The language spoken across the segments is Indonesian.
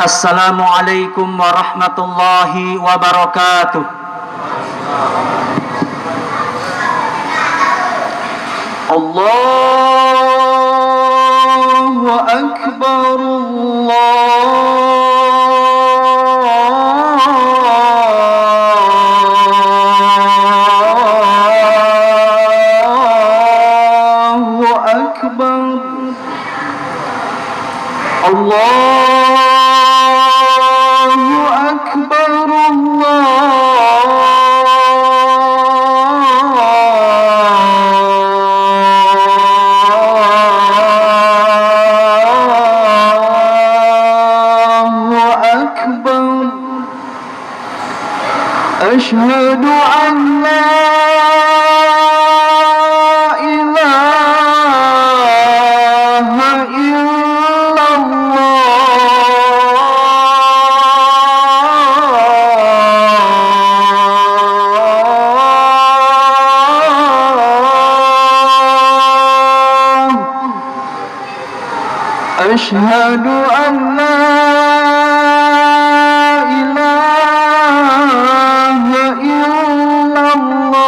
Assalamualaikum warahmatullahi wabarakatuh. Allahu Akbar, Allahu Akbar, Allahu Akbar, Allahu Akbar. Asyhadu an la أشهد أن لا إله إلا الله.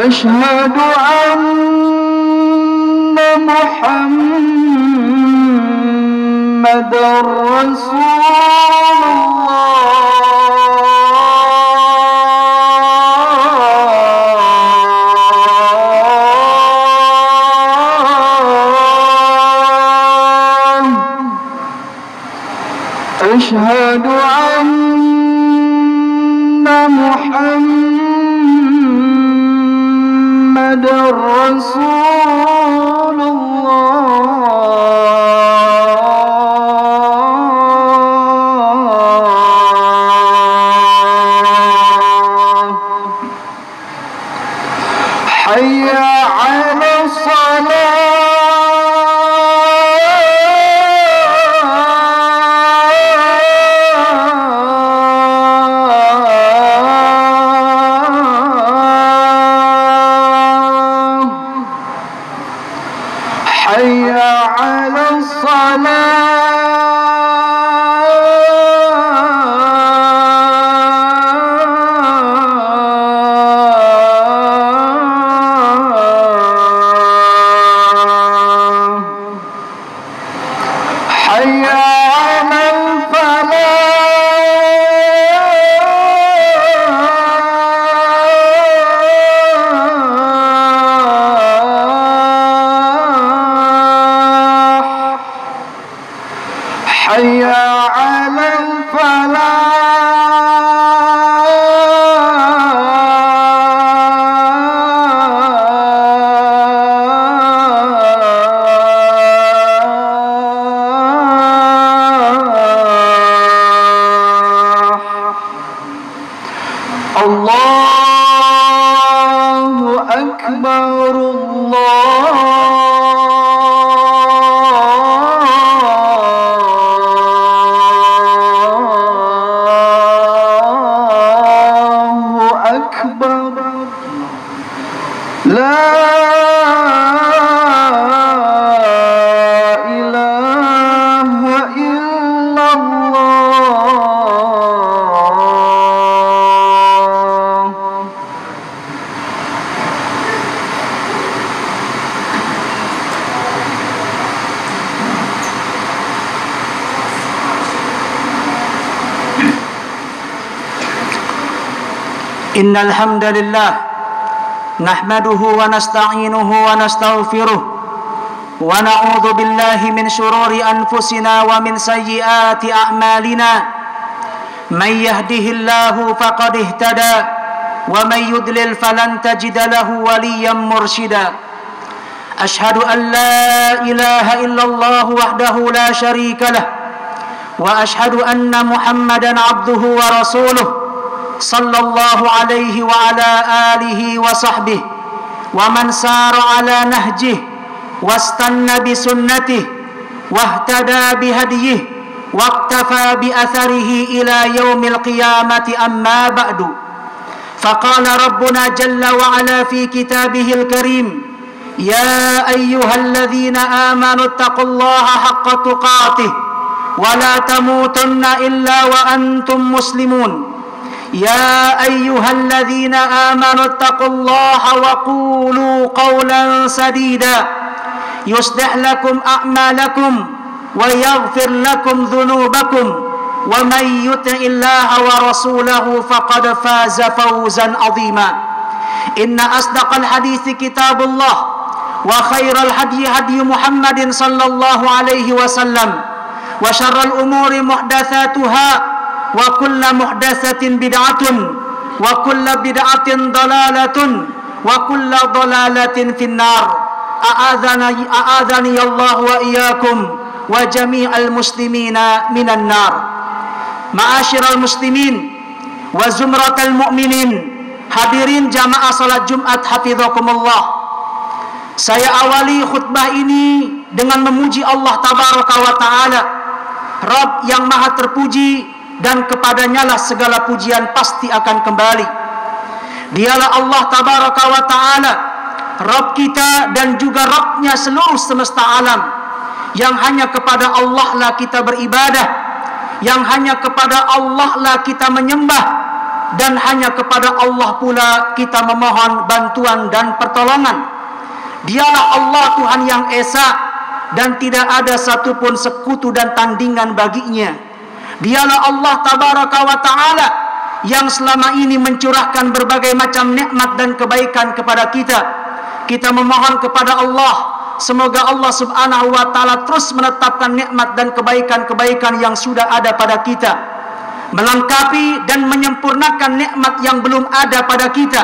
أشهد أن محمدًا رسول أشهد أن محمدًا رسول الله. حي على الصلاة. حي على الصلاة. حي على حي على الفلاح. الله أكبر، الله أكبر. لا إله إلا الله. إن الحمد لله نحمده ونستعينه ونستغفره ونعوذ بالله من شرور أنفسنا ومن سيئات أعمالنا. من يهده الله فقد اهتدى ومن يضلل فلن تجد له وليا مرشدا. أشهد أن لا إله إلا الله وحده لا شريك له وأشهد أن محمدا عبده ورسوله صلى الله عليه وعلى آله وصحبه ومن سار على نهجه واستنى بسنته واهتدى بهديه واقتفى بأثره إلى يوم القيامة. أما بعد، فقال ربنا جل وعلا في كتابه الكريم: يا أيها الذين آمنوا اتقوا الله حق تقاته ولا تموتن إلا وأنتم مسلمون. يا أيها الذين آمنوا اتقوا الله وقولوا قولا سديدا يصلح لكم أعمالكم ويغفر لكم ذنوبكم ومن يطع الله ورسوله فقد فاز فوزا عظيما. إن أصدق الحديث كتاب الله وخير الهدي هدي محمد صلى الله عليه وسلم وشر الأمور محدثاتها وكل محدثة بدعة وكل بدعة ضلالة وكل ضلالة في النار. أعاذني الله وإياكم وجميع المسلمين من النار. Ma'asyiral muslimin wa zumratal mu'minin, hadirin jamaah salat Jumat hafizakumullah. Saya awali khutbah ini dengan memuji Allah tabaraka wa taala, Rabb yang maha terpuji dan kepadanya lah segala pujian pasti akan kembali. Dialah Allah tabaraka wa taala, Rabb kita dan juga Rabbnya seluruh semesta alam, yang hanya kepada Allah lah kita beribadah, yang hanya kepada Allah lah kita menyembah, dan hanya kepada Allah pula kita memohon bantuan dan pertolongan. Dialah Allah Tuhan yang esa dan tidak ada satupun sekutu dan tandingan baginya. Dialah Allah tabaraka wa ta'ala yang selama ini mencurahkan berbagai macam nikmat dan kebaikan kepada kita. Kita memohon kepada Allah, semoga Allah subhanahu wa ta'ala terus menetapkan nikmat dan kebaikan-kebaikan yang sudah ada pada kita, melengkapi dan menyempurnakan nikmat yang belum ada pada kita,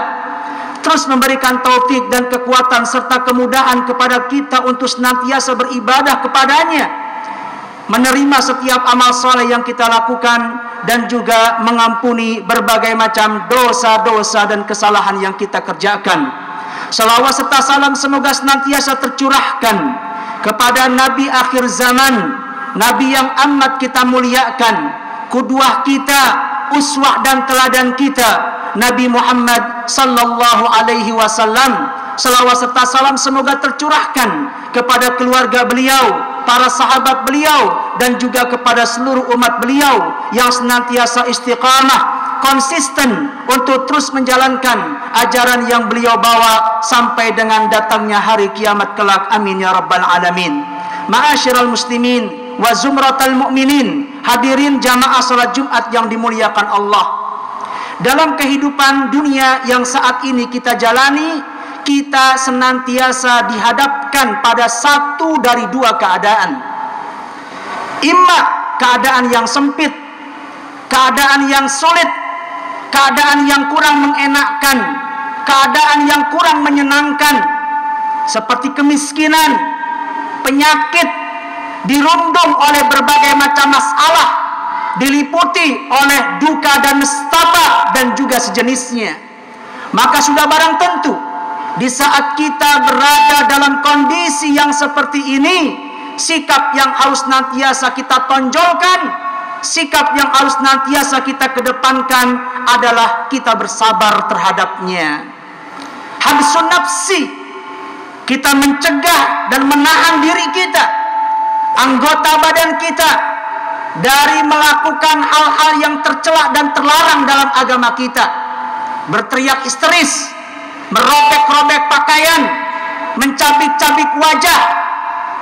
terus memberikan taufik dan kekuatan serta kemudahan kepada kita untuk senantiasa beribadah kepadanya, menerima setiap amal soleh yang kita lakukan, dan juga mengampuni berbagai macam dosa-dosa dan kesalahan yang kita kerjakan. Salawat serta salam semoga senantiasa tercurahkan kepada Nabi akhir zaman, Nabi yang amat kita muliakan, qudwah kita, uswah dan teladan kita, Nabi Muhammad sallallahu alaihi wasallam. Salawat serta salam semoga tercurahkan kepada keluarga beliau, para sahabat beliau, dan juga kepada seluruh umat beliau yang senantiasa istiqamah, konsisten untuk terus menjalankan ajaran yang beliau bawa sampai dengan datangnya hari kiamat kelak. Amin ya rabbal alamin. Ma'asyiral muslimin wa zumratal mu'minin, hadirin jamaah salat Jumat yang dimuliakan Allah. Dalam kehidupan dunia yang saat ini kita jalani, kita senantiasa dihadapkan pada satu dari dua keadaan. Imma keadaan yang sempit, keadaan yang sulit, keadaan yang kurang mengenakkan, keadaan yang kurang menyenangkan, seperti kemiskinan, penyakit, dirundung oleh berbagai macam masalah, diliputi oleh duka dan nestapa dan juga sejenisnya. Maka sudah barang tentu di saat kita berada dalam kondisi yang seperti ini, sikap yang harus nantiasa kita tonjolkan, sikap yang harus nantiasa kita kedepankan adalah kita bersabar terhadapnya. Habsun nafsi, kita mencegah dan menahan diri kita, anggota badan kita, dari melakukan hal-hal yang tercela dan terlarang dalam agama kita. Berteriak histeris, merobek-robek pakaian, mencabik-cabik wajah,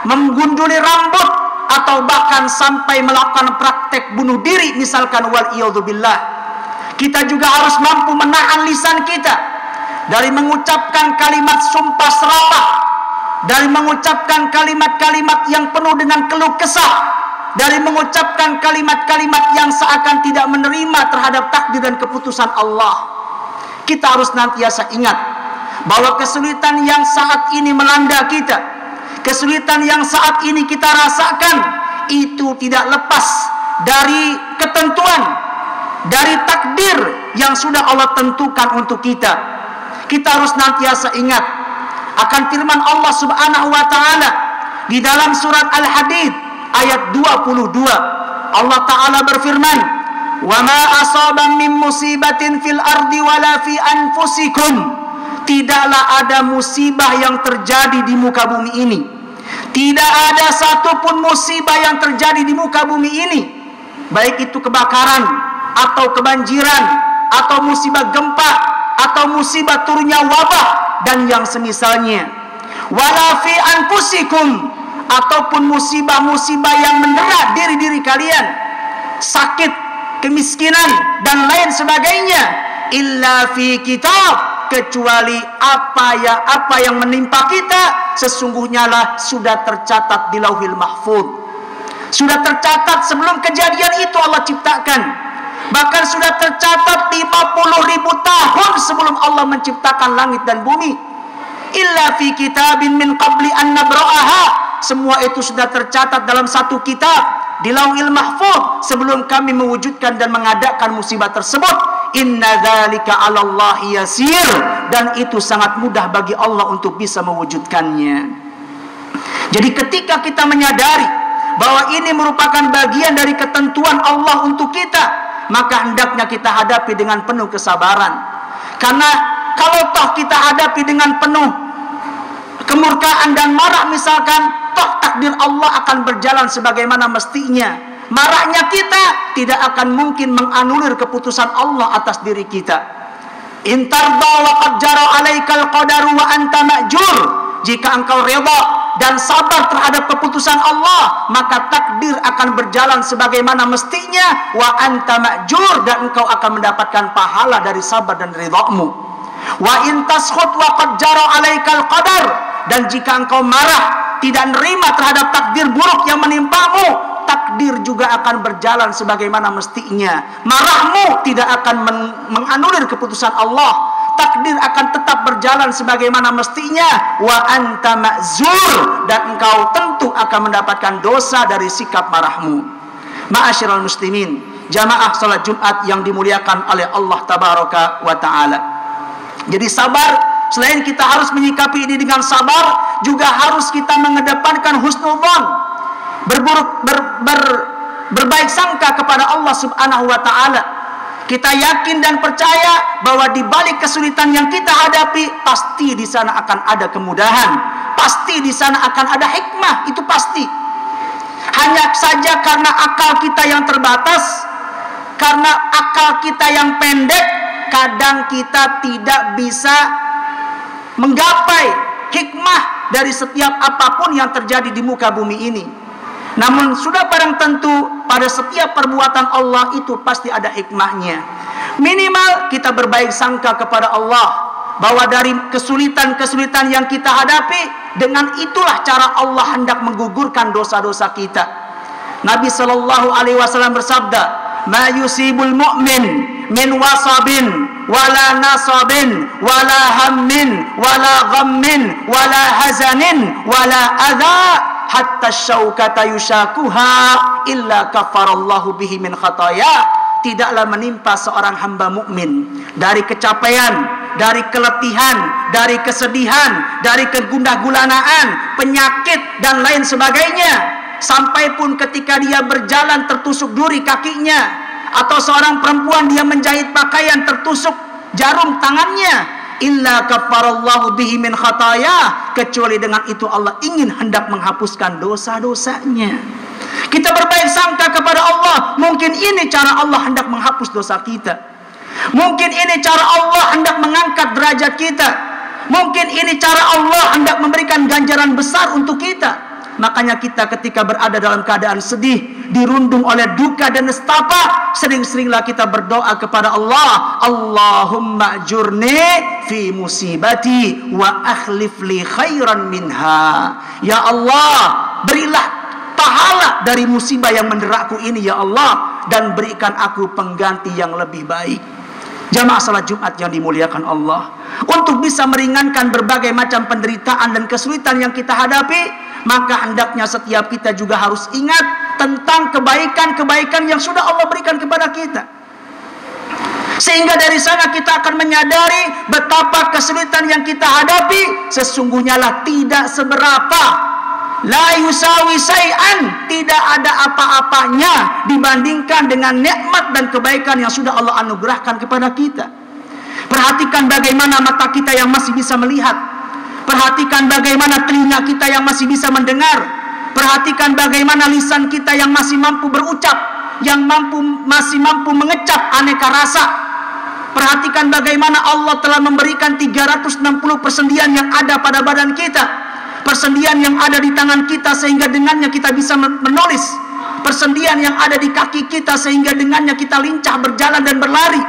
menggunduli rambut, atau bahkan sampai melakukan praktek bunuh diri misalkan, wal'iyadzubillah. Kita juga harus mampu menahan lisan kita dari mengucapkan kalimat sumpah serapah, dari mengucapkan kalimat-kalimat yang penuh dengan keluh kesah, dari mengucapkan kalimat-kalimat yang seakan tidak menerima terhadap takdir dan keputusan Allah. Kita harus nantiasa ingat bahwa kesulitan yang saat ini melanda kita, kesulitan yang saat ini kita rasakan, itu tidak lepas dari ketentuan, dari takdir yang sudah Allah tentukan untuk kita. Kita harus nantiasa ingat akan firman Allah subhanahu wa ta'ala di dalam surat Al-Hadid ayat 22. Allah Ta'ala berfirman, "Wa ma asaba min musibatin fil ardi wala fi anfusikum." Tidaklah ada musibah yang terjadi di muka bumi ini. Tidak ada satupun musibah yang terjadi di muka bumi ini, baik itu kebakaran atau kebanjiran atau musibah gempa atau musibah turunnya wabah dan yang semisalnya. Wala fi anfusikum, ataupun musibah-musibah yang mendera diri-diri kalian, sakit, kemiskinan dan lain sebagainya, illa fi kitab, kecuali apa yang menimpa kita sesungguhnya lah sudah tercatat di Lauhil Mahfuz. Sudah tercatat sebelum kejadian itu Allah ciptakan. Bahkan sudah tercatat 50.000 tahun sebelum Allah menciptakan langit dan bumi. Illa fi kitabin min qabli an nabra'aha. Semua itu sudah tercatat dalam satu kitab di Lauhil Mahfuz sebelum kami mewujudkan dan mengadakan musibah tersebut. Inna dzalika 'alallahi yasir, dan itu sangat mudah bagi Allah untuk bisa mewujudkannya. Jadi ketika kita menyadari bahwa ini merupakan bagian dari ketentuan Allah untuk kita, maka hendaknya kita hadapi dengan penuh kesabaran. Karena kalau toh kita hadapi dengan penuh kemurkaan dan marah misalkan, toh takdir Allah akan berjalan sebagaimana mestinya. Marahnya kita tidak akan mungkin menganulir keputusan Allah atas diri kita. Intarda wa qad jara 'alaikal qadaru wa anta ma'jur. Jika engkau redha dan sabar terhadap keputusan Allah, maka takdir akan berjalan sebagaimana mestinya. Wa anta ma'jur, dan engkau akan mendapatkan pahala dari sabar dan ridhamu. Wa in taskhut wa qad jara 'alaikal qadar, dan jika engkau marah, tidak nerima terhadap takdir buruk yang menimpamu, takdir juga akan berjalan sebagaimana mestinya. Marahmu tidak akan menganulir keputusan Allah. Takdir akan tetap berjalan sebagaimana mestinya. Wa anta ma'zur, dan engkau tentu akan mendapatkan dosa dari sikap marahmu. Ma'asyiral muslimin, jamaah salat Jumat yang dimuliakan oleh Allah tabaraka wa taala. Jadi sabar, selain kita harus menyikapi ini dengan sabar, juga harus kita mengedepankan husnudzon, berbaik sangka kepada Allah Subhanahu wa taala. Kita yakin dan percaya bahwa di balik kesulitan yang kita hadapi, pasti di sana akan ada kemudahan, pasti di sana akan ada hikmah, itu pasti. Hanya saja karena akal kita yang terbatas, karena akal kita yang pendek, kadang kita tidak bisa menggapai hikmah dari setiap apapun yang terjadi di muka bumi ini. Namun sudah barang tentu pada setiap perbuatan Allah itu pasti ada hikmahnya. Minimal kita berbaik sangka kepada Allah bahwa dari kesulitan-kesulitan yang kita hadapi, dengan itulah cara Allah hendak menggugurkan dosa-dosa kita. Nabi sallallahu alaihi wasallam bersabda, "Ma yusibul mu'min min wasabin wala nasabin wala hammin wala ghammin wala hazanin wala adha hatta syaukata yushakuha illa kafarallahu bihi min khataya." Tidaklah menimpa seorang hamba mukmin dari kecapean, dari keletihan, dari kesedihan, dari kegundah gulanaan, penyakit dan lain sebagainya, sampai pun ketika dia berjalan tertusuk duri kakinya, atau seorang perempuan dia menjahit pakaian tertusuk jarum tangannya, illa kafarallahu bihi min khataya, kecuali dengan itu Allah ingin hendak menghapuskan dosa-dosanya. Kita berbaik sangka kepada Allah, mungkin ini cara Allah hendak menghapus dosa kita. Mungkin ini cara Allah hendak mengangkat derajat kita. Mungkin ini cara Allah hendak memberikan ganjaran besar untuk kita. Makanya kita ketika berada dalam keadaan sedih, dirundung oleh duka dan nestapa, sering-seringlah kita berdoa kepada Allah, Allahumma ajurni fi musibati wa akhlif li khairan minha. Ya Allah, berilah pahala dari musibah yang menderaku ini ya Allah, dan berikan aku pengganti yang lebih baik. Jamaah salat Jumat yang dimuliakan Allah, untuk bisa meringankan berbagai macam penderitaan dan kesulitan yang kita hadapi, maka hendaknya setiap kita juga harus ingat tentang kebaikan-kebaikan yang sudah Allah berikan kepada kita. Sehingga dari sana kita akan menyadari betapa kesulitan yang kita hadapi sesungguhnya lah tidak seberapa la yusawi syai'an, tidak ada apa-apanya dibandingkan dengan nikmat dan kebaikan yang sudah Allah anugerahkan kepada kita. Perhatikan bagaimana mata kita yang masih bisa melihat. Perhatikan bagaimana telinga kita yang masih bisa mendengar. Perhatikan bagaimana lisan kita yang masih mampu berucap, yang masih mampu mengecap aneka rasa. Perhatikan bagaimana Allah telah memberikan 360 persendian yang ada pada badan kita. Persendian yang ada di tangan kita sehingga dengannya kita bisa menulis. Persendian yang ada di kaki kita sehingga dengannya kita lincah berjalan dan berlari.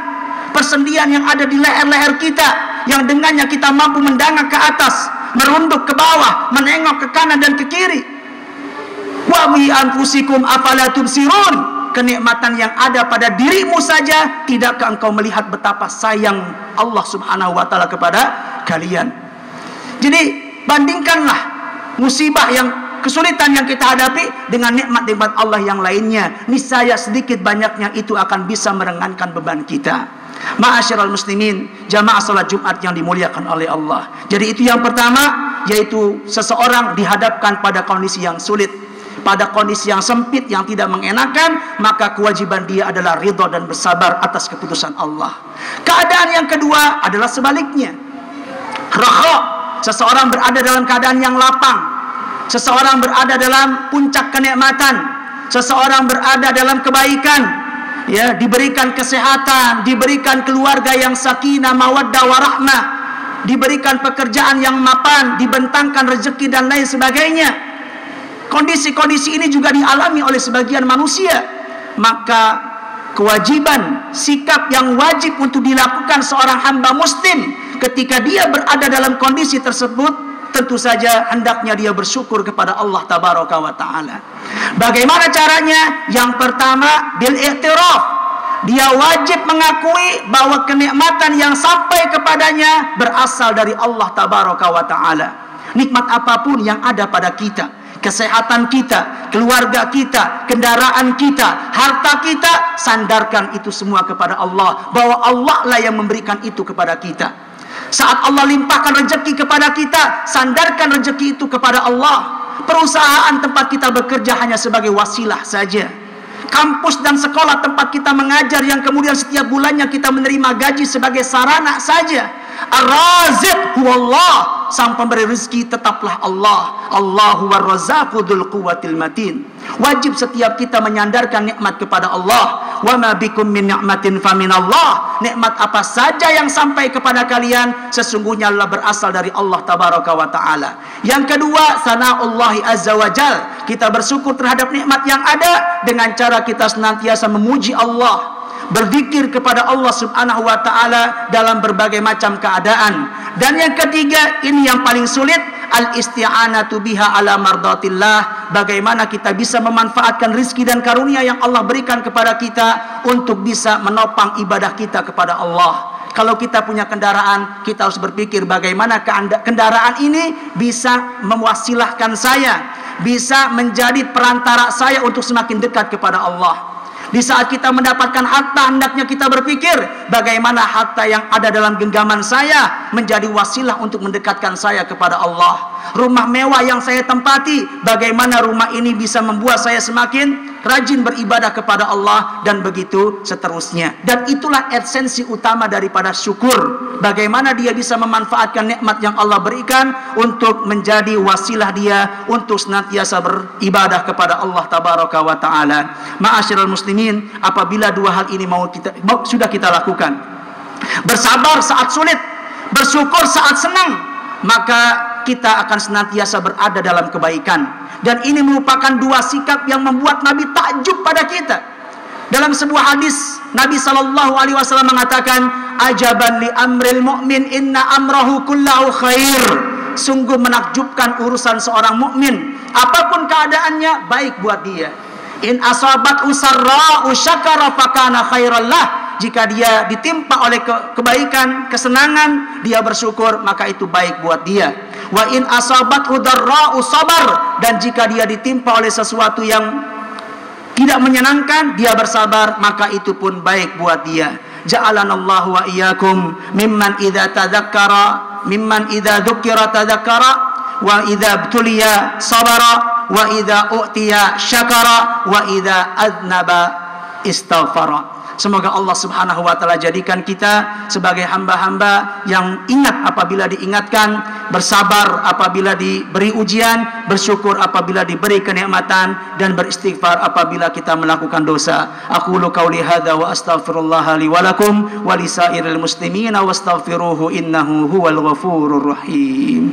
Persendian yang ada di leher-leher kita yang dengannya kita mampu mendangak ke atas, merunduk ke bawah, menengok ke kanan dan ke kiri. Wa bi anfusikum afala tubsirun. Kenikmatan yang ada pada dirimu saja, tidakkah engkau melihat betapa sayang Allah Subhanahu wa taala kepada kalian? Jadi bandingkanlah musibah yang kesulitan yang kita hadapi dengan nikmat-nikmat Allah yang lainnya. Niscaya sedikit banyaknya itu akan bisa meringankan beban kita. Ma'asyiral muslimin, jamaah salat Jumat yang dimuliakan oleh Allah. Jadi itu yang pertama, yaitu seseorang dihadapkan pada kondisi yang sulit, pada kondisi yang sempit, yang tidak mengenakan, maka kewajiban dia adalah ridha dan bersabar atas keputusan Allah. Keadaan yang kedua adalah sebaliknya. Raha. Seseorang berada dalam keadaan yang lapang. Seseorang berada dalam puncak kenikmatan. Seseorang berada dalam kebaikan. Ya, diberikan kesehatan, diberikan keluarga yang sakinah, mawaddah, warahmah, diberikan pekerjaan yang mapan, dibentangkan rezeki dan lain sebagainya. Kondisi-kondisi ini juga dialami oleh sebagian manusia. Maka kewajiban, sikap yang wajib untuk dilakukan seorang hamba muslim ketika dia berada dalam kondisi tersebut, tentu saja hendaknya dia bersyukur kepada Allah Tabaraka wa Ta'ala. Bagaimana caranya? Yang pertama, bil i'tiraf. Dia wajib mengakui bahwa kenikmatan yang sampai kepadanya berasal dari Allah Tabaraka wa Ta'ala. Nikmat apapun yang ada pada kita, kesehatan kita, keluarga kita, kendaraan kita, harta kita, sandarkan itu semua kepada Allah, bahwa Allah lah yang memberikan itu kepada kita. Saat Allah limpahkan rezeki kepada kita, sandarkan rezeki itu kepada Allah. Perusahaan tempat kita bekerja hanya sebagai wasilah saja. Kampus dan sekolah tempat kita mengajar yang kemudian setiap bulannya kita menerima gaji sebagai sarana saja. Ar-Raziq huwallah, sang pemberi rezeki tetaplah Allah. Allahu war-Razzaqu dzul quwwatil matin. Wajib setiap kita menyandarkan nikmat kepada Allah. Wa ma bikum min ni'matin faminallah. Nikmat apa saja yang sampai kepada kalian sesungguhnya adalah berasal dari Allah Tabaraka wa Ta'ala. Yang kedua, sana'ullahi azza wa jal. Kita bersyukur terhadap nikmat yang ada dengan cara kita senantiasa memuji Allah, berzikir kepada Allah Subhanahu wa Ta'ala dalam berbagai macam keadaan. Dan yang ketiga, ini yang paling sulit, al-isti'anatu biha ala mardatillah. Bagaimana kita bisa memanfaatkan rizki dan karunia yang Allah berikan kepada kita untuk bisa menopang ibadah kita kepada Allah. Kalau kita punya kendaraan, kita harus berpikir bagaimana kendaraan ini bisa mewasilahkan saya, bisa menjadi perantara saya untuk semakin dekat kepada Allah. Di saat kita mendapatkan harta, hendaknya kita berpikir bagaimana harta yang ada dalam genggaman saya menjadi wasilah untuk mendekatkan saya kepada Allah. Rumah mewah yang saya tempati, bagaimana rumah ini bisa membuat saya semakin rajin beribadah kepada Allah, dan begitu seterusnya. Dan itulah esensi utama daripada syukur. Bagaimana dia bisa memanfaatkan nikmat yang Allah berikan untuk menjadi wasilah dia untuk senantiasa beribadah kepada Allah Tabaraka wa Ta'ala. Ma'asyiral muslimin, apabila dua hal ini sudah kita lakukan, bersabar saat sulit, bersyukur saat senang, maka kita akan senantiasa berada dalam kebaikan. Dan ini merupakan dua sikap yang membuat Nabi takjub pada kita. Dalam sebuah hadis, Nabi SAW mengatakan, ajaban li amril mu'min inna amrahu kullahu khair. Sungguh menakjubkan urusan seorang mukmin, apapun keadaannya baik buat dia. In asabat usarra'u syakara fakana khairallah. Jika dia ditimpa oleh kebaikan, kesenangan, dia bersyukur, maka itu baik buat dia. Wa in asabat udarra'u sabar. Dan jika dia ditimpa oleh sesuatu yang tidak menyenangkan, dia bersabar, maka itu pun baik buat dia. Ja'alanallahu wa iyyakum mimman idza tadzakkara, mimman idza dzukira tadzakkara, wa idza btuliya sabara, wa idza u'tiya syakara, wa idza adnaba istaghfara. Semoga Allah Subhanahu wa taala jadikan kita sebagai hamba-hamba yang ingat apabila diingatkan, bersabar apabila diberi ujian, bersyukur apabila diberi kenikmatan, dan beristighfar apabila kita melakukan dosa. Aqulu qauli hadza wa astaghfirullah li wa lakum wa lisairil muslimina wastaghfiruhu innahu huwal ghafurur rahim.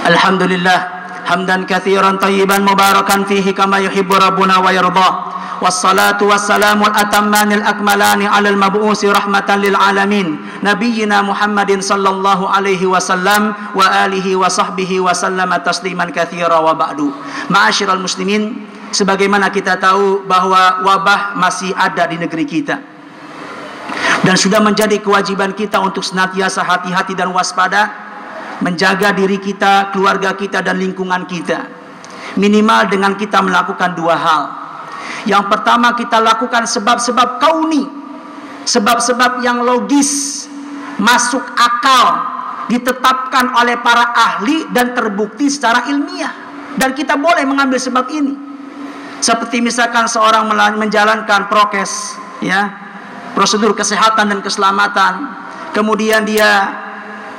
Alhamdulillah hamdan katsiran tayyiban mubarakan fihi kama yuhibbu rabbuna wa yarda. Wassalatu wassalamu al-atammanil akmalani 'alal mab'usi rahmatan lil alamin nabiyyina Muhammadin sallallahu alaihi wasallam wa alihi wa sahbihi wa sallama tasliman katsira wa ba'du. Ma'asyiral muslimin, sebagaimana kita tahu bahwa wabah masih ada di negeri kita dan sudah menjadi kewajiban kita untuk senantiasa hati-hati dan waspada menjaga diri kita, keluarga kita, dan lingkungan kita. Minimal dengan kita melakukan dua hal. Yang pertama, kita lakukan sebab-sebab kauni, sebab-sebab yang logis, masuk akal, ditetapkan oleh para ahli dan terbukti secara ilmiah. Dan kita boleh mengambil sebab ini. Seperti misalkan seorang menjalankan prokes, ya, prosedur kesehatan dan keselamatan, kemudian dia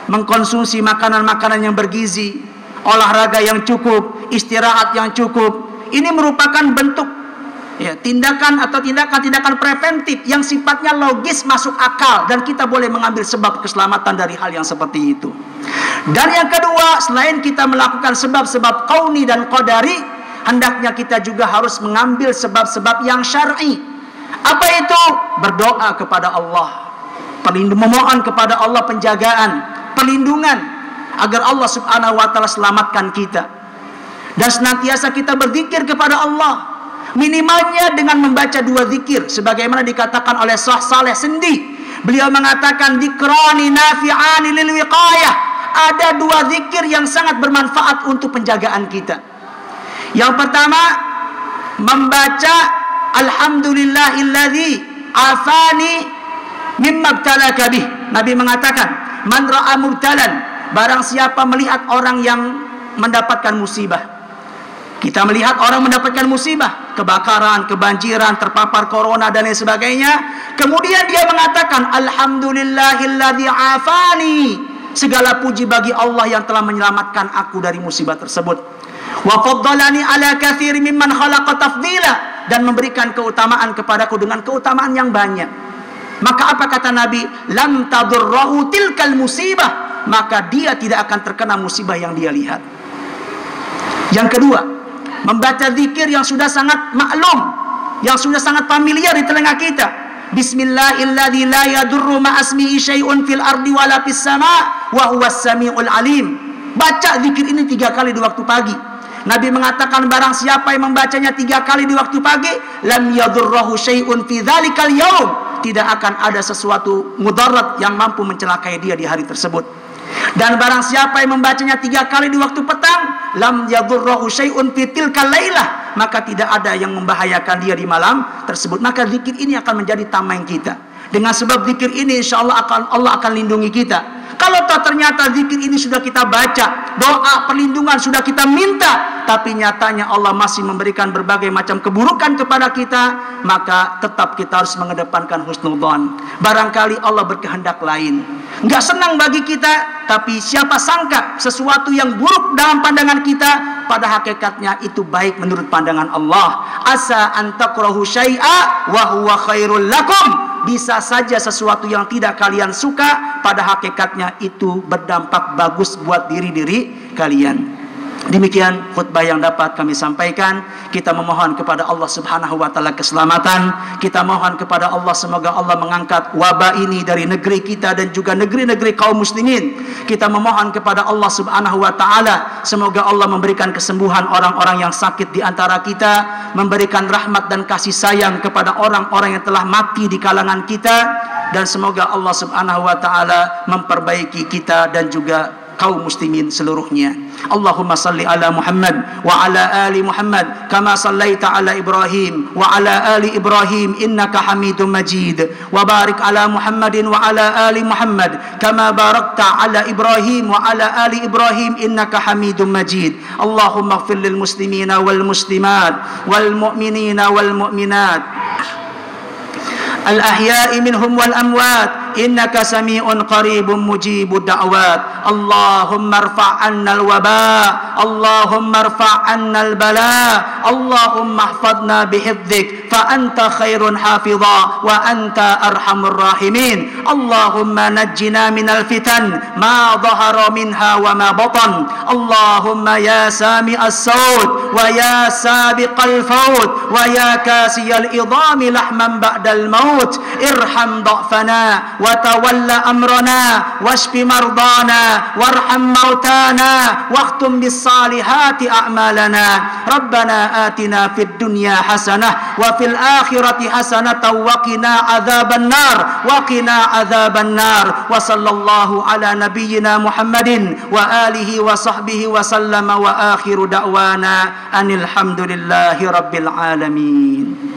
mengkonsumsi makanan-makanan yang bergizi, olahraga yang cukup, istirahat yang cukup. Ini merupakan bentuk tindakan atau tindakan preventif yang sifatnya logis, masuk akal, dan kita boleh mengambil sebab keselamatan dari hal yang seperti itu. Dan yang kedua, selain kita melakukan sebab-sebab qauni dan qadari, hendaknya kita juga harus mengambil sebab-sebab yang syar'i. Apa itu? Berdoa kepada Allah, memohon kepada Allah penjagaan, perlindungan, agar Allah Subhanahu wa taala selamatkan kita. Dan senantiasa kita berzikir kepada Allah, minimalnya dengan membaca dua zikir sebagaimana dikatakan oleh Syekh Saleh Sendi. Beliau mengatakan dzikrani nafi'ani lil wiqayah. Ada dua zikir yang sangat bermanfaat untuk penjagaan kita. Yang pertama, membaca alhamdulillahilladzi afani mimma ibtalaka bih. Nabi mengatakan, man ra'a mubtalan, barang siapa melihat orang yang mendapatkan musibah. Kita melihat orang mendapatkan musibah, kebakaran, kebanjiran, terpapar corona dan lain sebagainya. Kemudian dia mengatakan alhamdulillahilladzi afani, segala puji bagi Allah yang telah menyelamatkan aku dari musibah tersebut. Wa faddalani ala katsiri mimman khalaqa tafdila, dan memberikan keutamaan kepadaku dengan keutamaan yang banyak. Maka apa kata Nabi? Lam tadurrahu tilkal musibah, maka dia tidak akan terkena musibah yang dia lihat. Yang kedua, membaca zikir yang sudah sangat maklum, yang sudah sangat familiar di telinga kita. Bismillahilladzi la yadurru ma'asmihi syai'un fil ardi wala fis sama' wa huwas samiul alim. Baca zikir ini 3 kali di waktu pagi. Nabi mengatakan barang siapa yang membacanya 3 kali di waktu pagi, lam yadurruhu syai'un fi dzalikal yaum, tidak akan ada sesuatu mudarat yang mampu mencelakai dia di hari tersebut. Dan barang siapa yang membacanya 3 kali di waktu petang, lam yadurruhu syai'un fi tilkal lailah, maka tidak ada yang membahayakan dia di malam tersebut. Maka zikir ini akan menjadi tameng kita. Dengan sebab zikir ini insyaallah Allah akan lindungi kita. Kalau ternyata zikir ini sudah kita baca, doa perlindungan sudah kita minta, tapi nyatanya Allah masih memberikan berbagai macam keburukan kepada kita, maka tetap kita harus mengedepankan husnudzon. Barangkali Allah berkehendak lain, nggak senang bagi kita, tapi siapa sangka sesuatu yang buruk dalam pandangan kita, pada hakikatnya itu baik menurut pandangan Allah. Asa an takrahu syai'a wa huwa khairul lakum. Bisa saja sesuatu yang tidak kalian suka, pada hakikatnya itu berdampak bagus buat diri-diri kalian. Demikian khutbah yang dapat kami sampaikan. Kita memohon kepada Allah Subhanahu wa taala keselamatan. Kita mohon kepada Allah semoga Allah mengangkat wabah ini dari negeri kita dan juga negeri-negeri kaum muslimin. Kita memohon kepada Allah Subhanahu wa taala semoga Allah memberikan kesembuhan orang-orang yang sakit di antara kita, memberikan rahmat dan kasih sayang kepada orang-orang yang telah mati di kalangan kita, dan semoga Allah Subhanahu wa taala memperbaiki kita dan juga kaum muslimin seluruhnya. Allahumma salli ala Muhammad wa ala ali Muhammad kama sallaita ala Ibrahim wa ala ali Ibrahim innaka Hamidum Majid, wa barik ala Muhammadin wa ala ali Muhammad kama barakta ala Ibrahim wa ala ali Ibrahim innaka Hamidum Majid. Allahumma ighfir lil muslimina wal muslimat wal mu'minina wal mu'minat al-ahya'i minhum wal amwat innaka sami'un qaribun mujibud da'wat. Allahumma irfa' 'anna al-waba, Allahumma irfa' 'anna al-bala, Allahumma ihfadna bihifdzik fa anta khairun hafidha wa anta arhamur rahimin. Allahumma najjina minal fitan ma dhahara minha wa ma batan. Allahumma ya sami'as sawt wa ya sabiqal fawt wa ya kasiyal idami lahman ba'dal maut irham dha'fana wa tawalla amrana washfi mardana warham mautana wakhtum bis salihati a'malana. Rabbana atina fid dunya hasanah wa fil akhirati hasanatan wa qina adzaban nar wa qina adzaban nar. Wa sallallahu ala nabiyyina Muhammadin wa alihi wa sahbihi wa sallama wa akhiru da'wana anil hamdulillahi rabbil alamin.